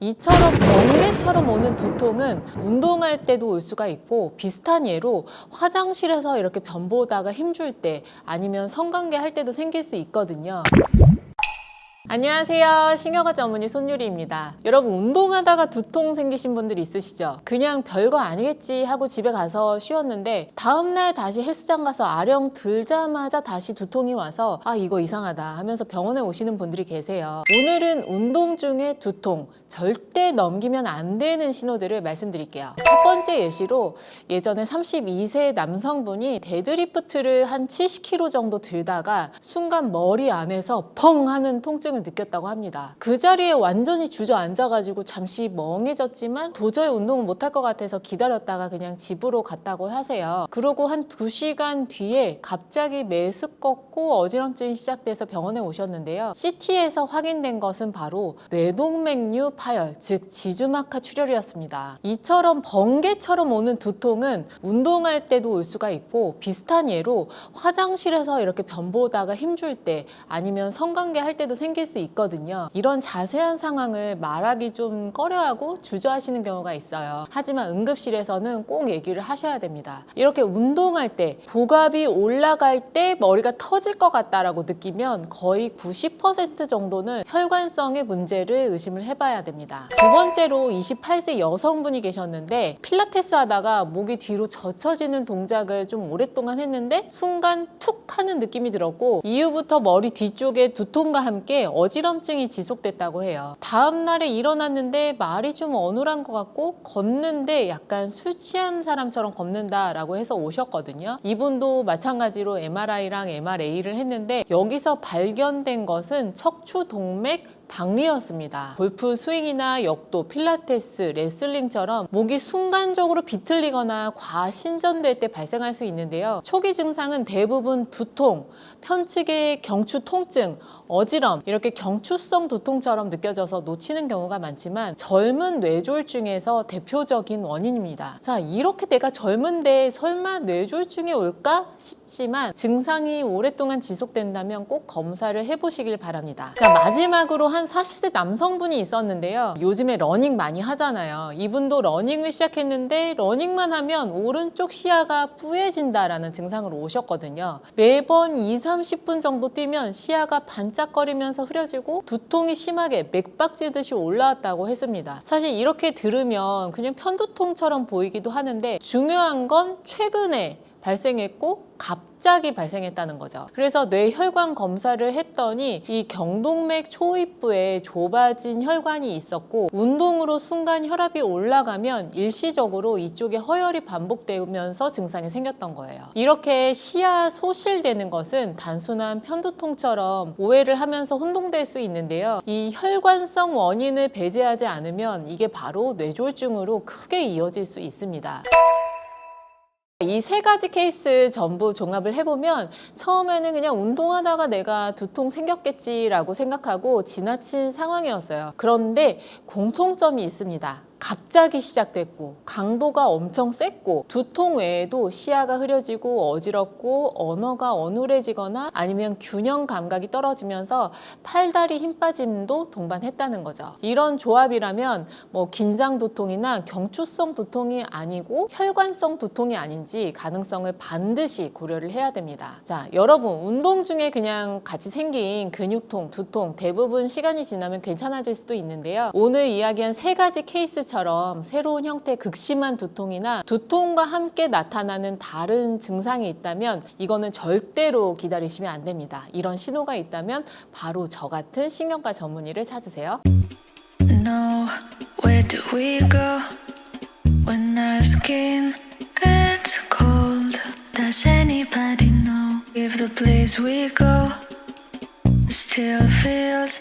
이처럼 번개처럼 오는 두통은 운동할 때도 올 수가 있고, 비슷한 예로 화장실에서 이렇게 변 보다가 힘줄 때, 아니면 성관계 할 때도 생길 수 있거든요. 안녕하세요. 신경과 전문의 손유리입니다. 여러분, 운동하다가 두통 생기신 분들 있으시죠? 그냥 별거 아니겠지 하고 집에 가서 쉬었는데 다음날 다시 헬스장 가서 아령 들자마자 다시 두통이 와서 이거 이상하다 하면서 병원에 오시는 분들이 계세요. 오늘은 운동 중에 두통, 절대 넘기면 안 되는 신호들을 말씀드릴게요. 첫 번째 예시로 예전에 32세 남성분이 데드리프트를 한 70kg 정도 들다가 순간 머리 안에서 펑 하는 통증을 느꼈다고 합니다. 그 자리에 완전히 주저앉아가지고 잠시 멍해졌지만 도저히 운동을 못할 것 같아서 기다렸다가 그냥 집으로 갔다고 하세요. 그러고 한 2시간 뒤에 갑자기 메스껍고 어지럼증이 시작돼서 병원에 오셨는데요. CT에서 확인된 것은 바로 뇌동맥류 파열, 즉 지주막하 출혈이었습니다. 이처럼 번개처럼 오는 두통은 운동할 때도 올 수가 있고, 비슷한 예로 화장실에서 이렇게 변 보다가 힘줄 때, 아니면 성관계 할 때도 생길 수 있거든요. 이런 자세한 상황을 말하기 좀 꺼려하고 주저하시는 경우가 있어요. 하지만 응급실에서는 꼭 얘기를 하셔야 됩니다. 이렇게 운동할 때 복압이 올라갈 때 머리가 터질 것 같다라고 느끼면 거의 90% 정도는 혈관성의 문제를 의심을 해봐야 됩니다. 두 번째로 28세 여성분이 계셨는데 필라테스 하다가 목이 뒤로 젖혀지는 동작을 좀 오랫동안 했는데 순간 툭 하는 느낌이 들었고, 이후부터 머리 뒤쪽에 두통과 함께 어지럼증이 지속됐다고 해요. 다음 날에 일어났는데 말이 좀 어눌한 것 같고 걷는데 약간 술 취한 사람처럼 걷는다라고 해서 오셨거든요. 이분도 마찬가지로 MRI랑 MRA를 했는데 여기서 발견된 것은 척추 동맥 박리였습니다. 골프 스윙이나 역도, 필라테스, 레슬링처럼 목이 순간적으로 비틀리거나 과신전될 때 발생할 수 있는데요. 초기 증상은 대부분 두통, 편측의 경추 통증, 어지럼, 이렇게 경추성 두통처럼 느껴져서 놓치는 경우가 많지만 젊은 뇌졸중에서 대표적인 원인입니다. 자, 이렇게 내가 젊은데 설마 뇌졸중이 올까 싶지만 증상이 오랫동안 지속된다면 꼭 검사를 해보시길 바랍니다. 자, 마지막으로 한 40세 남성분이 있었는데요. 요즘에 러닝 많이 하잖아요. 이분도 러닝을 시작했는데 러닝만 하면 오른쪽 시야가 뿌얘진다라는 증상으로 오셨거든요. 매번 20-30분 정도 뛰면 시야가 반짝거리면서 흐려지고 두통이 심하게 맥박지듯이 올라왔다고 했습니다. 사실 이렇게 들으면 그냥 편두통처럼 보이기도 하는데 중요한 건 최근에 발생했고 갑자기 발생했다는 거죠. 그래서 뇌혈관 검사를 했더니 이 경동맥 초입부에 좁아진 혈관이 있었고, 운동으로 순간 혈압이 올라가면 일시적으로 이쪽에 허혈이 반복되면서 증상이 생겼던 거예요. 이렇게 시야 소실되는 것은 단순한 편두통처럼 오해를 하면서 혼동될 수 있는데요. 이 혈관성 원인을 배제하지 않으면 이게 바로 뇌졸중으로 크게 이어질 수 있습니다. 이 세 가지 케이스 전부 종합을 해보면 처음에는 그냥 운동하다가 내가 두통 생겼겠지라고 생각하고 지나친 상황이었어요. 그런데 공통점이 있습니다. 갑자기 시작됐고 강도가 엄청 셌고 두통 외에도 시야가 흐려지고 어지럽고 언어가 어눌해지거나 아니면 균형 감각이 떨어지면서 팔다리 힘 빠짐도 동반했다는 거죠. 이런 조합이라면 긴장 두통이나 경추성 두통이 아니고 혈관성 두통이 아닌지 가능성을 반드시 고려를 해야 됩니다. 자, 여러분, 운동 중에 그냥 같이 생긴 근육통, 두통 대부분 시간이 지나면 괜찮아질 수도 있는데요. 오늘 이야기한 세 가지 케이스 처럼 새로운 형태의 극심한 두통이나 두통과 함께 나타나는 다른 증상이 있다면 이거는 절대로 기다리시면 안 됩니다. 이런 신호가 있다면 바로 저 같은 신경과 전문의를 찾으세요. No, where do we go when our skin gets cold? Does anybody know if the place we go still feels